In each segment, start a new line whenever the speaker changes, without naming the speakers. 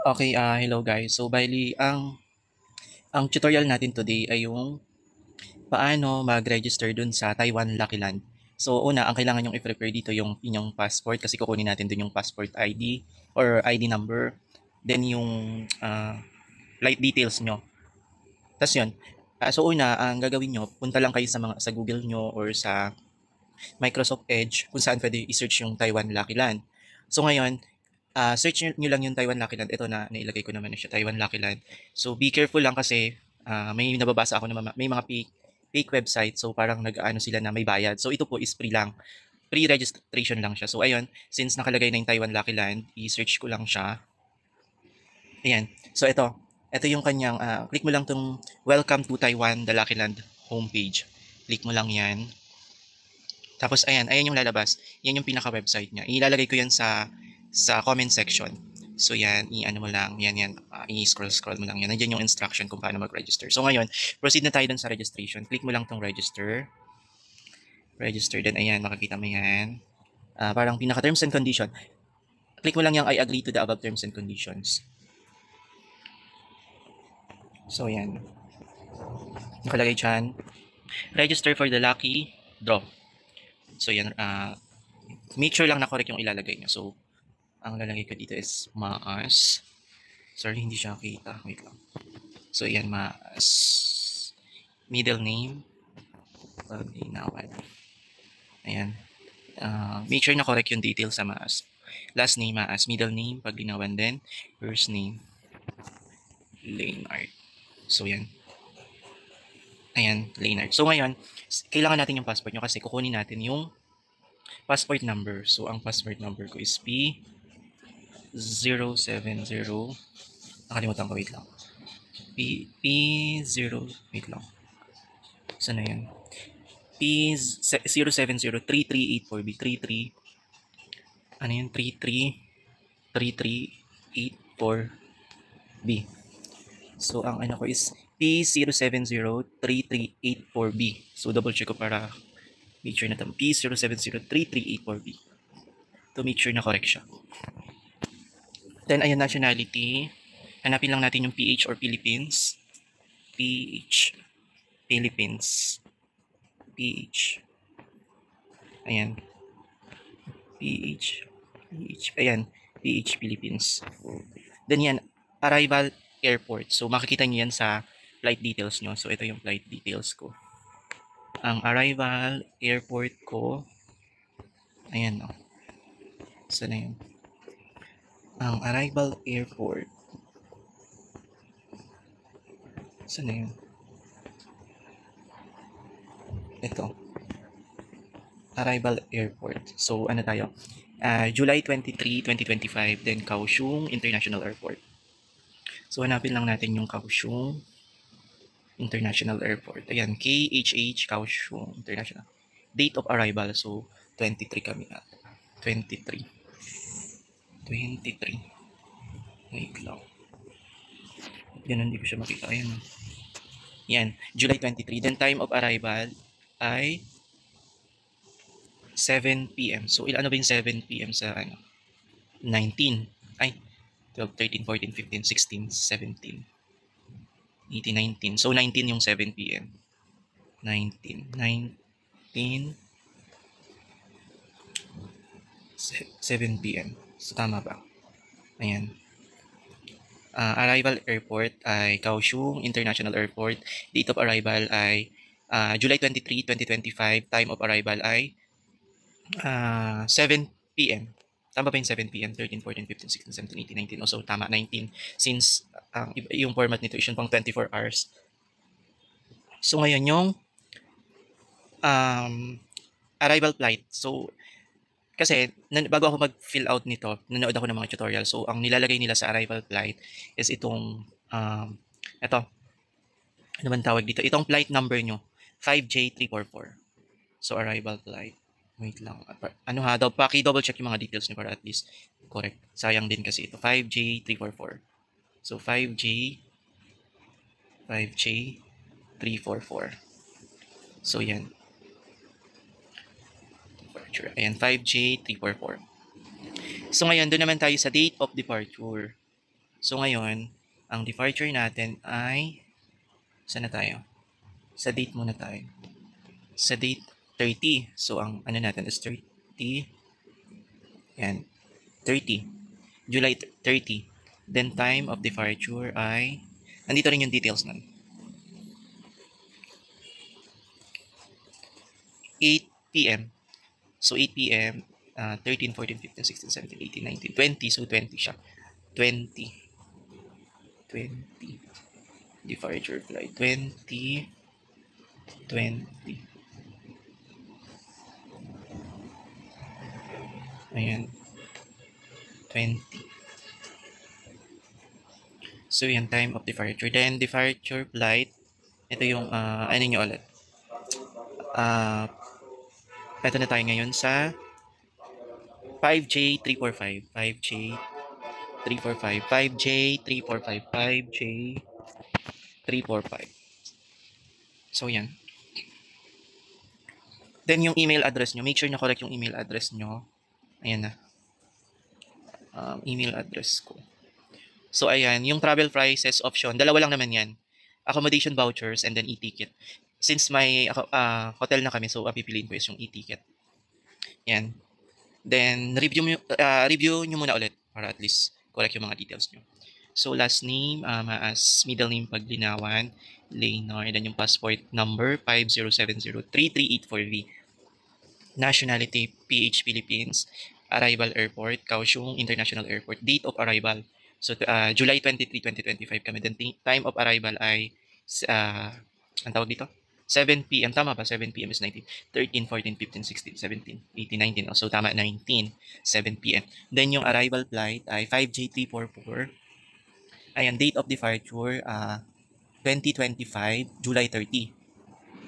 Okay, hello guys. So, bali, ang tutorial natin today ay yung paano mag-register dun sa Taiwan Lucky Land. So, una, ang kailangan yung i-prepare dito yung inyong passport kasi kukunin natin dun yung passport ID or ID number. Then, yung flight details nyo. Tapos yun. So, una, ang gagawin nyo, punta lang kayo sa Google nyo or sa Microsoft Edge kung saan pwede i-search yung Taiwan Lucky Land. So, ngayon, search nyo lang yung Taiwan Lucky Land. Ito na, nailagay ko naman na siya, Taiwan Lucky Land. So, be careful lang kasi may nababasa ako na may mga fake website. So, parang nag-ano sila na may bayad. So, ito po is free lang. Free registration lang siya. So, ayun, since nakalagay na yung Taiwan Lucky Land, i-search ko lang siya. Ayan. So, ito yung kanyang, click mo lang tong Welcome to Taiwan, the Lucky Land homepage. Click mo lang yan. Tapos, ayan yung lalabas. Yan yung pinaka-website niya. Ilalagay ko yan sa comment section. So yan, i-ano mo lang, yan, i-scroll mo lang yan. Nandiyan yung instruction kung paano mag-register. So ngayon, proceed na tayo dun sa registration. Click mo lang tong register. Register, then ayan, makikita mo yan. Parang pinaka-terms and condition. Click mo lang yung I agree to the above terms and conditions. So yan, nakalagay dyan. Register for the lucky draw. So yan, make sure lang na correct yung ilalagay nyo. So, ang lalagay ko dito is Maas. Sorry, hindi siya kita. Wait lang. So, yan, Maas. Middle name. Paglinawan. Ayan. Make sure na correct yung details sa Maas. Last name, Maas. Middle name, Paglinawan din. First name, Leonard. So, yan. Ayan, Leonard. So, ngayon, kailangan natin yung passport nyo kasi kukunin natin yung passport number. So, ang passport number ko is P070. Nakalimutan ko, wait lang. P0, wait lang. Saan na yan? P0703384B. 33, ano yun? 333384B. So, ang ano ko is P0703384B. So, double check ko para make sure na tama. P0703384B. To make sure na correct siya. Then, ayun, nationality. Hanapin lang natin yung PH or Philippines. PH. Philippines. PH. Ayan. PH. Ayan. PH Philippines. Then yan, arrival airport. So makikita nyo yan sa flight details nyo. So ito yung flight details ko. Ang arrival airport ko, ayan o. Saan na yun? Ang arrival airport. Saan na yun? Ito. Arrival airport. So ano tayo? July 23, 2025. Then Kaohsiung International Airport. So hanapin lang natin yung Kaohsiung International Airport. Ayan, KHH Kaohsiung International. Date of arrival. So 23 kami na. 23. Wait lang. Yan, hindi ko siya makita. Ayan. Yan, July 23. Then time of arrival ay 7 p.m. So, ano ba yung 7 p.m. sa ano? 19. Ay, 12, 13, 14, 15, 16, 17, 18, 19. So, 19 yung 7 p.m. 19. 7 p.m. So, tama ba? Ayan. Arrival airport ay Kaohsiung International Airport. Date of arrival ay July 23, 2025. Time of arrival ay 7 p.m. Tama ba yung 7 p.m? 13, 14, 15, 16, 17, 18, 19. Also, tama, 19. Since yung format nito is yung pang 24 hours. So, ngayon yung arrival flight. So, kasi bago ako mag-fill out nito, nanood ako ng mga tutorial. So, ang nilalagay nila sa arrival flight is itong, ito, ano man tawag dito? Itong flight number nyo, 5J344. So, arrival flight. Wait lang. Ano ha, paki-double check yung mga details nyo para at least correct. Sayang din kasi ito. 5J344. So, 5J344. So, yan. Ayan, 5J344. So, ngayon, doon naman tayo sa date of departure. So ngayon, ang departure natin ay, saan na tayo? Sa date muna tayo. Sa date 30. So ang ano natin is 30. Yan. 30. July 30. Then time of departure ay, nandito rin yung details nun. 8 p.m. So 8 p.m. 13, 14, 15, 16, 17, 18, 19, 20. So 20 siya. 20. Departure flight. 20. Ayan. 20. So yan, time of departure. Then departure flight. Ito yung, ano nyo ulit. Ito na tayo ngayon sa 5J345. 5J345. 5J345. 5J345. So yan. Then yung email address nyo, make sure na correct yung email address nyo. Ayan na. Email address ko. So ayan, yung travel prices option, dalawa lang naman yan. Accommodation vouchers and then e-ticket. Since may hotel na kami, so pipiliin ko is yung e-ticket. Yan. Then review nyo muna ulit para at least correct yung mga details nyo. So last name, as middle name Paglinawan, Leonor, then yung passport number 50703384V. Nationality PH Philippines. Arrival airport, Kaohsiung International Airport. Date of arrival. So July 23, 2025 kami. Then time of arrival ay ang tawag dito? 7 p.m. Tama ba? 7 p.m. is 19. 13, 14, 15, 16, 17, 18, 19. So tama, 19. 7 p.m. Then yung arrival flight ay 5J344. Ayan, date of departure 2025, July 30.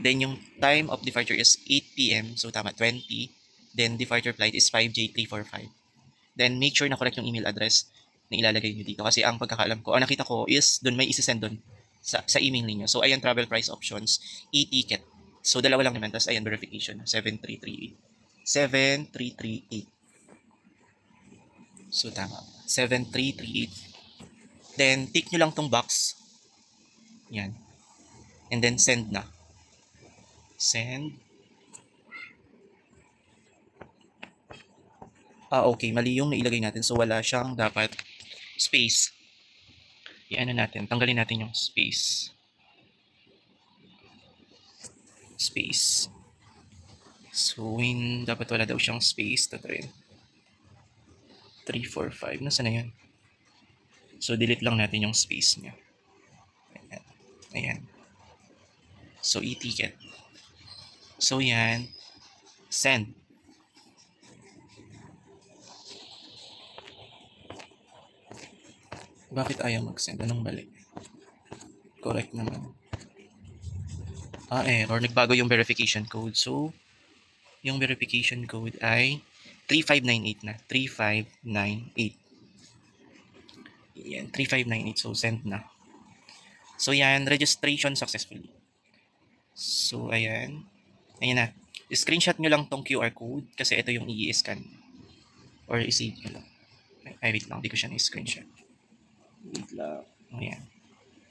Then yung time of departure is 8 p.m. So tama, 20. Then departure flight is 5J345. Then make sure na correct yung email address na ilalagay nyo dito. Kasi ang pagkakaalam ko, ang nakita ko is doon may isi-send doon sa email niyo. So ayan, travel price options, e-ticket. So dalawa lang naman. Tapos ayan, verification, 7338. 7338. So tama, 7338. Then tick nyo lang tong box. Yan. And then send na. Send. Okay, mali yung nailagay natin. So wala siyang dapat space. I-ano natin, tanggalin natin yung space. Space. So dapat wala daw siyang space. Ito rin. 345. Nasaan na yan? So delete lang natin yung space niya. Ayan. Ayan. So e-ticket. So yan. Send. Bakit ayaw mag-send? Anong mali? Correct naman. Error. Nagbago yung verification code. So, yung verification code ay 3598 na. 3598. Yan, 3598. So, send na. So, yan. Registration successfully. So, ayan. Ayan na. Screenshot nyo lang tong QR code kasi ito yung i-scan. Or i-save nyo lang. Ay, wait lang. Hindi ko siya na-screenshot. Wait lang. Ayan.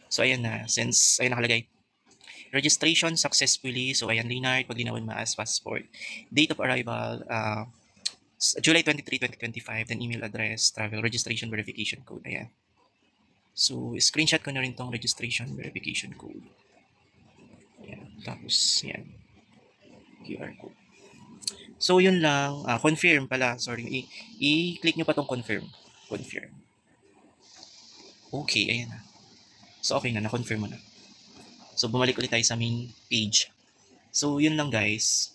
So, ayan na. Since, ayan nakalagay. Registration successfully. So, ayan, Leonard, Paglinawan Maas, passport. Date of arrival, July 23, 2025. Then email address, travel registration verification code. Ayan. So, screenshot ko na rin tong registration verification code. Ayan. Tapos, ayan. QR code. So, yun lang. Confirm pala. Sorry. I-click nyo pa tong confirm. Confirm. Okay, ayan na. So, okay na. Na-confirm mo na. So, bumalik ulit tayo sa main page. So, yun lang guys.